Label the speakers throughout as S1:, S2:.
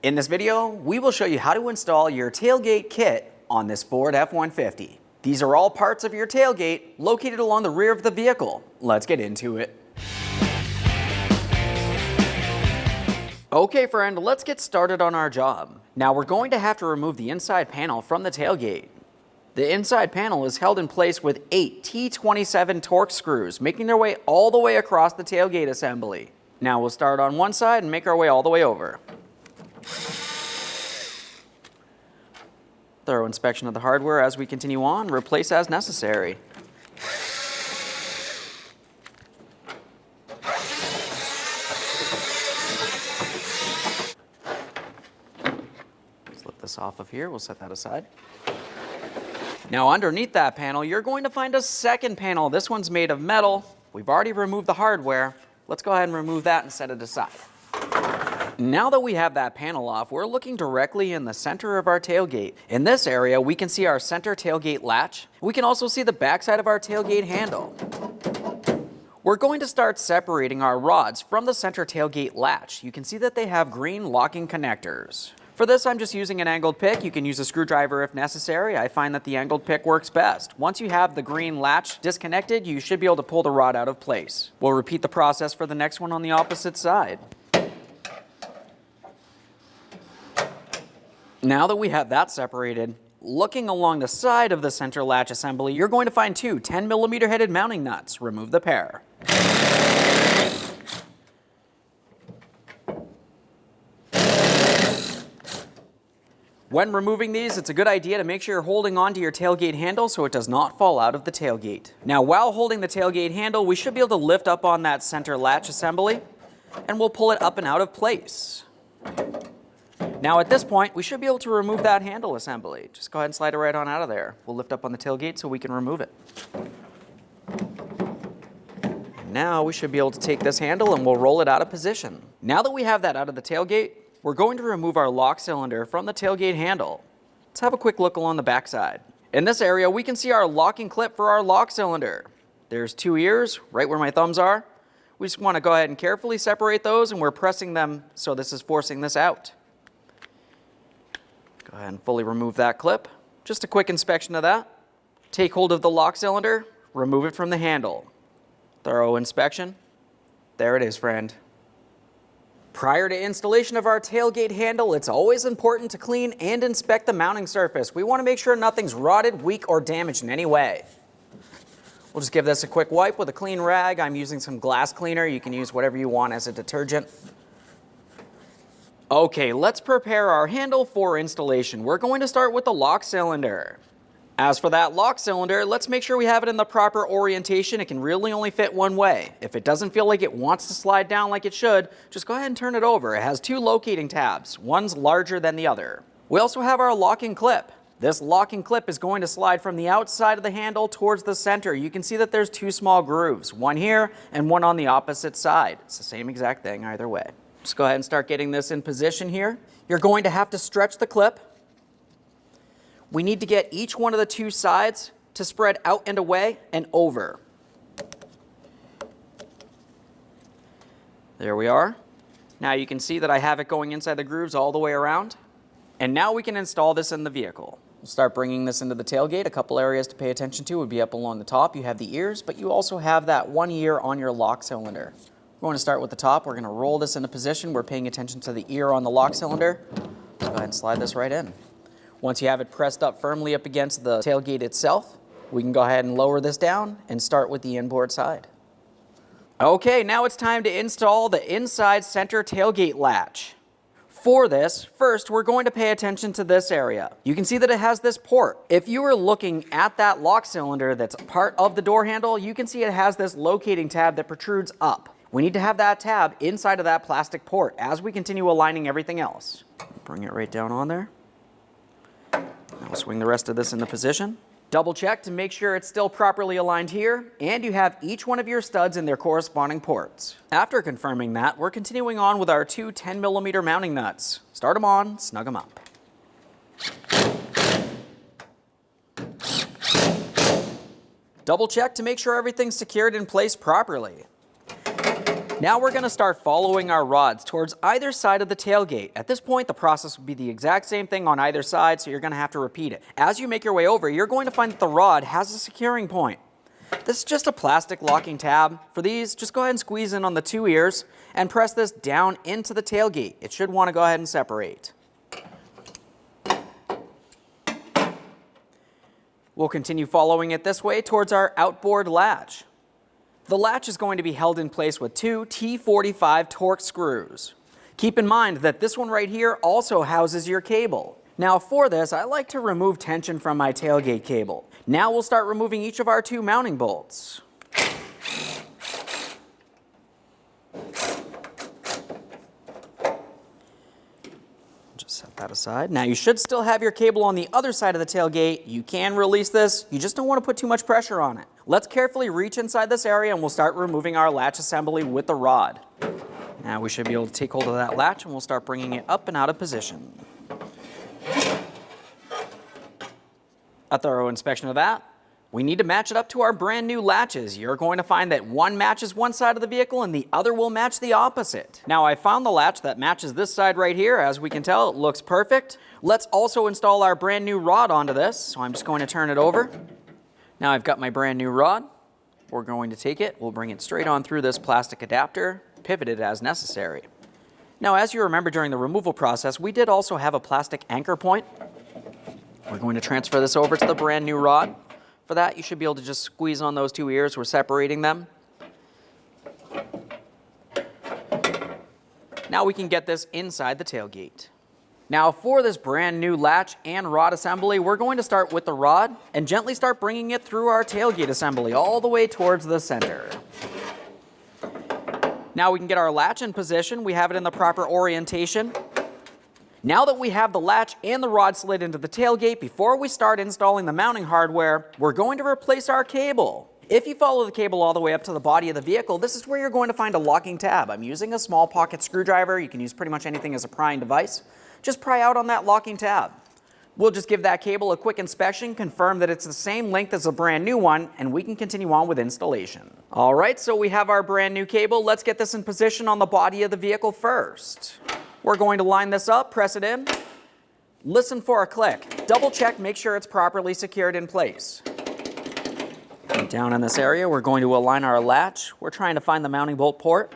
S1: In this video, we will show you how to install your tailgate kit on this Ford F-150. These are all parts of your tailgate located along the rear of the vehicle. Let's get into it. Okay friend, let's get started on our job. Now we're going to have to remove the inside panel from the tailgate. The inside panel is held in place with 8 T27 Torx screws, making their way all the way across the tailgate assembly. Now we'll start on one side and make our way all the way over. Thorough inspection of the hardware as we continue on, replace as necessary. Let's lift this off of here, we'll set that aside. Now underneath that panel, you're going to find a second panel. This one's made of metal. We've already removed the hardware. Let's go ahead and remove that and set it aside. Now that we have that panel off, we're looking directly in the center of our tailgate. In this area, we can see our center tailgate latch. We can also see the backside of our tailgate handle. We're going to start separating our rods from the center tailgate latch. You can see that they have green locking connectors. For this, I'm just using an angled pick. You can use a screwdriver if necessary. I find that the angled pick works best. Once you have the green latch disconnected, you should be able to pull the rod out of place. We'll repeat the process for the next one on the opposite side. Now that we have that separated, looking along the side of the center latch assembly, you're going to find two 10mm headed mounting nuts. Remove the pair. When removing these, it's a good idea to make sure you're holding onto your tailgate handle so it does not fall out of the tailgate. Now, while holding the tailgate handle, we should be able to lift up on that center latch assembly, and we'll pull it up and out of place. Now, at this point, we should be able to remove that handle assembly. Just go ahead and slide it right on out of there. We'll lift up on the tailgate so we can remove it. Now, we should be able to take this handle and we'll roll it out of position. Now that we have that out of the tailgate, we're going to remove our lock cylinder from the tailgate handle. Let's have a quick look along the backside. In this area, we can see our locking clip for our lock cylinder. There's two ears right where my thumbs are. We just want to go ahead and carefully separate those, and we're pressing them so this is forcing this out. Go ahead and fully remove that clip. Just a quick inspection of that. Take hold of the lock cylinder, remove it from the handle. Thorough inspection. There it is, friend. Prior to installation of our tailgate handle, it's always important to clean and inspect the mounting surface. We want to make sure nothing's rotted, weak, or damaged in any way. We'll just give this a quick wipe with a clean rag. I'm using some glass cleaner. You can use whatever you want as a detergent. Okay, let's prepare our handle for installation. We're going to start with the lock cylinder. As for that lock cylinder, let's make sure we have it in the proper orientation. It can really only fit one way. If it doesn't feel like it wants to slide down like it should, just go ahead and turn it over. It has two locating tabs. One's larger than the other. We also have our locking clip. This locking clip is going to slide from the outside of the handle towards the center. You can see that there's two small grooves, one here and one on the opposite side. It's the same exact thing either way. Just go ahead and start getting this in position here. You're going to have to stretch the clip. We need to get each one of the two sides to spread out and away and over. There we are. Now you can see that I have it going inside the grooves all the way around. And now we can install this in the vehicle. We'll start bringing this into the tailgate. A couple areas to pay attention to would be up along the top. You have the ears, but you also have that one ear on your lock cylinder. We're going to start with the top. We're going to roll this into position. We're paying attention to the ear on the lock cylinder. Let's go ahead and slide this right in. Once you have it pressed up firmly up against the tailgate itself, we can go ahead and lower this down and start with the inboard side. Okay, now it's time to install the inside center tailgate latch. For this, first we're going to pay attention to this area. You can see that it has this port. If you are looking at that lock cylinder that's part of the door handle, you can see it has this locating tab that protrudes up. We need to have that tab inside of that plastic port as we continue aligning everything else. Bring it right down on there. Now swing the rest of this into position. Double check to make sure it's still properly aligned here, and you have each one of your studs in their corresponding ports. After confirming that, we're continuing on with our two 10mm mounting nuts. Start them on, snug them up. Double check to make sure everything's secured in place properly. Now we're going to start following our rods towards either side of the tailgate. At this point, the process will be the exact same thing on either side, so you're going to have to repeat it. As you make your way over, you're going to find that the rod has a securing point. This is just a plastic locking tab. For these, just go ahead and squeeze in on the two ears and press this down into the tailgate. It should want to go ahead and separate. We'll continue following it this way towards our outboard latch. The latch is going to be held in place with two T27 Torx screws. Keep in mind that this one right here also houses your cable. Now for this, I like to remove tension from my tailgate cable. Now we'll start removing each of our two mounting bolts. Just set that aside. Now you should still have your cable on the other side of the tailgate. You can release this. You just don't want to put too much pressure on it. Let's carefully reach inside this area and we'll start removing our latch assembly with the rod. Now we should be able to take hold of that latch and we'll start bringing it up and out of position. A thorough inspection of that. We need to match it up to our brand new latches. You're going to find that one matches one side of the vehicle and the other will match the opposite. Now I found the latch that matches this side right here. As we can tell, it looks perfect. Let's also install our brand new rod onto this. So I'm just going to turn it over. Now I've got my brand new rod. We're going to take it. We'll bring it straight on through this plastic adapter, pivot it as necessary. Now as you remember during the removal process, we did also have a plastic anchor point. We're going to transfer this over to the brand new rod. For that, you should be able to just squeeze on those two ears. We're separating them. Now we can get this inside the tailgate. Now for this brand new latch and rod assembly, we're going to start with the rod and gently start bringing it through our tailgate assembly all the way towards the center. Now we can get our latch in position. We have it in the proper orientation. Now that we have the latch and the rod slid into the tailgate, before we start installing the mounting hardware, we're going to replace our cable. If you follow the cable all the way up to the body of the vehicle, this is where you're going to find a locking tab. I'm using a small pocket screwdriver. You can use pretty much anything as a prying device. Just pry out on that locking tab. We'll just give that cable a quick inspection, confirm that it's the same length as a brand new one, and we can continue on with installation. All right, so we have our brand new cable. Let's get this in position on the body of the vehicle first. We're going to line this up, press it in, listen for a click. Double check, make sure it's properly secured in place. Down in this area, we're going to align our latch. We're trying to find the mounting bolt port.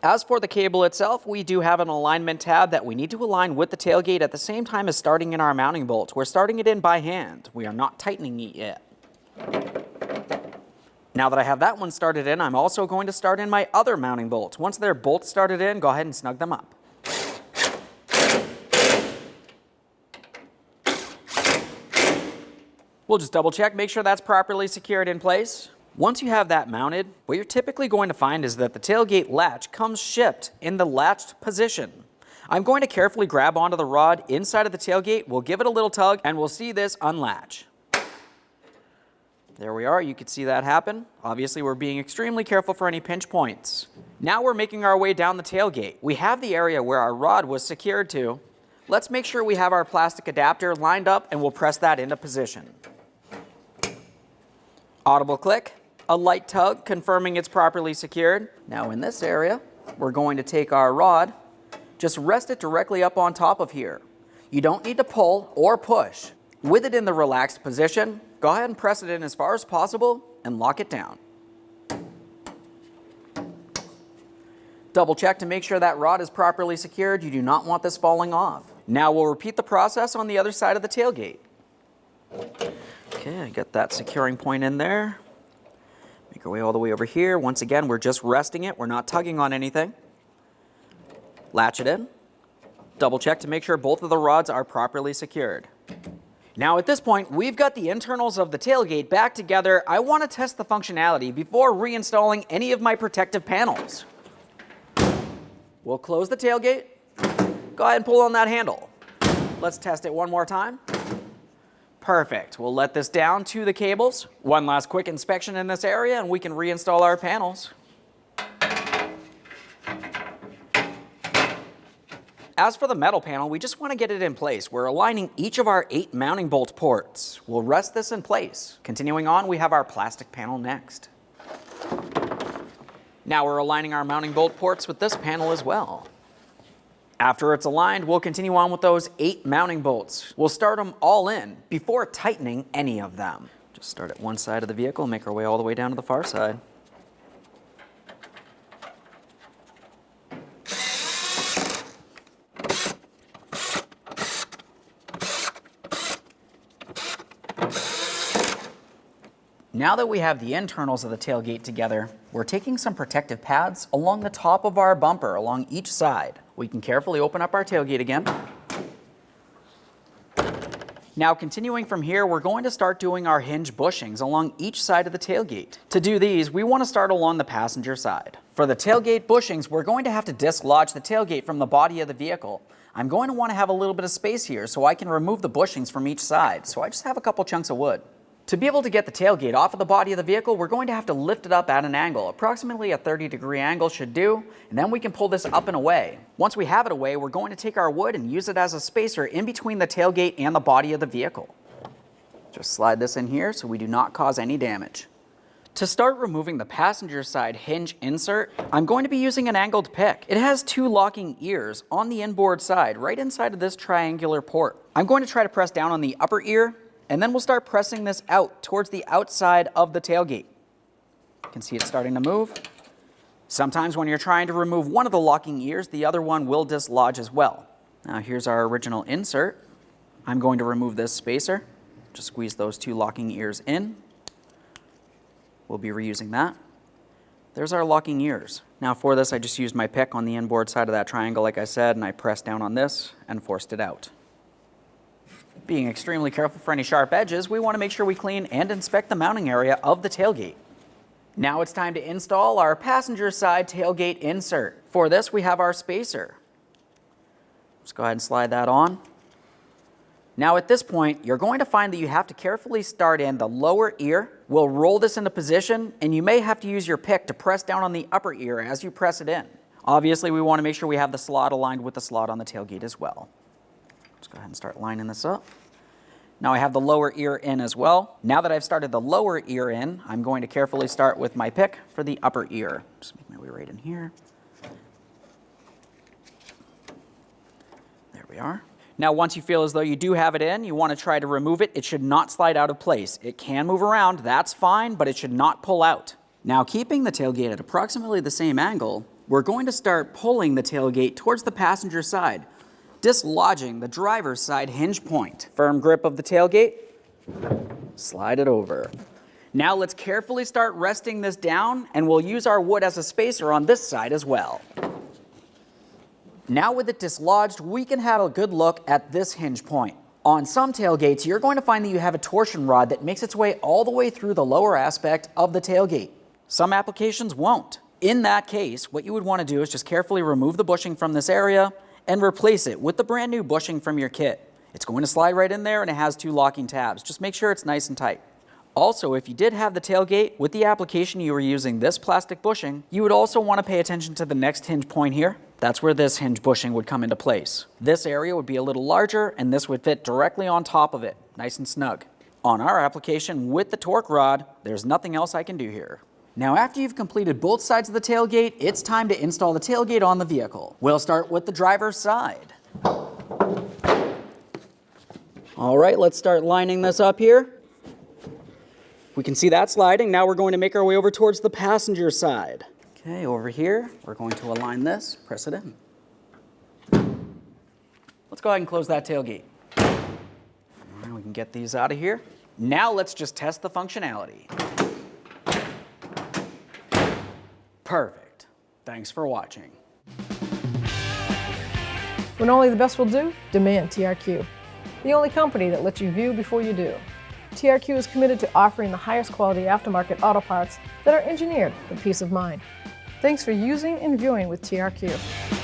S1: As for the cable itself, we do have an alignment tab that we need to align with the tailgate at the same time as starting in our mounting bolts. We're starting it in by hand. We are not tightening it yet. Now that I have that one started in, I'm also going to start in my other mounting bolts. Once they're both started in, go ahead and snug them up. We'll just double check, make sure that's properly secured in place. Once you have that mounted, what you're typically going to find is that the tailgate latch comes shipped in the latched position. I'm going to carefully grab onto the rod inside of the tailgate, we'll give it a little tug, and we'll see this unlatch. There we are, you can see that happen. Obviously, we're being extremely careful for any pinch points. Now we're making our way down the tailgate. We have the area where our rod was secured to. Let's make sure we have our plastic adapter lined up, and we'll press that into position. Audible click. A light tug, confirming it's properly secured. Now in this area, we're going to take our rod, just rest it directly up on top of here. You don't need to pull or push. With it in the relaxed position, go ahead and press it in as far as possible and lock it down. Double check to make sure that rod is properly secured. You do not want this falling off. Now we'll repeat the process on the other side of the tailgate. Okay, I got that securing point in there. Make our way all the way over here. Once again, we're just resting it. We're not tugging on anything. Latch it in. Double check to make sure both of the rods are properly secured. Now at this point, we've got the internals of the tailgate back together. I want to test the functionality before reinstalling any of my protective panels. We'll close the tailgate. Go ahead and pull on that handle. Let's test it one more time. Perfect. We'll let this down to the cables. One last quick inspection in this area and we can reinstall our panels. As for the metal panel, we just want to get it in place. We're aligning each of our 8 mounting bolt ports. We'll rest this in place. Continuing on, we have our plastic panel next. Now we're aligning our mounting bolt ports with this panel as well. After it's aligned, we'll continue on with those 8 mounting bolts. We'll start them all in before tightening any of them. Just start at one side of the vehicle and make our way all the way down to the far side. Now that we have the internals of the tailgate together, we're taking some protective pads along the top of our bumper along each side. We can carefully open up our tailgate again. Now continuing from here, we're going to start doing our hinge bushings along each side of the tailgate. To do these, we want to start along the passenger side. For the tailgate bushings, we're going to have to dislodge the tailgate from the body of the vehicle. I'm going to want to have a little bit of space here so I can remove the bushings from each side, so I just have a couple chunks of wood. To be able to get the tailgate off of the body of the vehicle, we're going to have to lift it up at an angle. Approximately a 30-degree angle should do, and then we can pull this up and away. Once we have it away, we're going to take our wood and use it as a spacer in between the tailgate and the body of the vehicle. Just slide this in here so we do not cause any damage. To start removing the passenger side hinge insert, I'm going to be using an angled pick. It has 2 locking ears on the inboard side, right inside of this triangular port. I'm going to try to press down on the upper ear, and then we'll start pressing this out towards the outside of the tailgate. You can see it starting to move. Sometimes when you're trying to remove one of the locking ears, the other one will dislodge as well. Now here's our original insert. I'm going to remove this spacer. Just squeeze those 2 locking ears in. We'll be reusing that. There's our locking ears. Now for this, I just used my pick on the inboard side of that triangle, like I said, and I pressed down on this and forced it out. Being extremely careful for any sharp edges, we want to make sure we clean and inspect the mounting area of the tailgate. Now it's time to install our passenger side tailgate insert. For this, we have our spacer. Let's go ahead and slide that on. Now at this point, you're going to find that you have to carefully start in the lower ear. We'll roll this into position, and you may have to use your pick to press down on the upper ear as you press it in. Obviously, we want to make sure we have the slot aligned with the slot on the tailgate as well. Let's go ahead and start lining this up. Now I have the lower ear in as well. Now that I've started the lower ear in, I'm going to carefully start with my pick for the upper ear. Just make my way right in here. There we are. Now once you feel as though you do have it in, you want to try to remove it. It should not slide out of place. It can move around, that's fine, but it should not pull out. Now keeping the tailgate at approximately the same angle, we're going to start pulling the tailgate towards the passenger side, dislodging the driver's side hinge point. Firm grip of the tailgate, slide it over. Now let's carefully start resting this down, and we'll use our wood as a spacer on this side as well. Now with it dislodged, we can have a good look at this hinge point. On some tailgates, you're going to find that you have a torsion rod that makes its way all the way through the lower aspect of the tailgate. Some applications won't. In that case, what you would want to do is just carefully remove the bushing from this area and replace it with the brand new bushing from your kit. It's going to slide right in there, and it has 2 locking tabs. Just make sure it's nice and tight. Also, if you did have the tailgate with the application you were using this plastic bushing, you would also want to pay attention to the next hinge point here. That's where this hinge bushing would come into place. This area would be a little larger, and this would fit directly on top of it, nice and snug. On our application with the torque rod, there's nothing else I can do here. Now after you've completed both sides of the tailgate, it's time to install the tailgate on the vehicle. We'll start with the driver's side. All right, let's start lining this up here. We can see that sliding. Now we're going to make our way over towards the passenger side. Okay, over here, we're going to align this, press it in. Let's go ahead and close that tailgate. All right, we can get these out of here. Now let's just test the functionality. Perfect. Thanks for watching.
S2: When only the best will do, demand TRQ. The only company that lets you view before you do. TRQ is committed to offering the highest quality aftermarket auto parts that are engineered for peace of mind. Thanks for using and viewing with TRQ.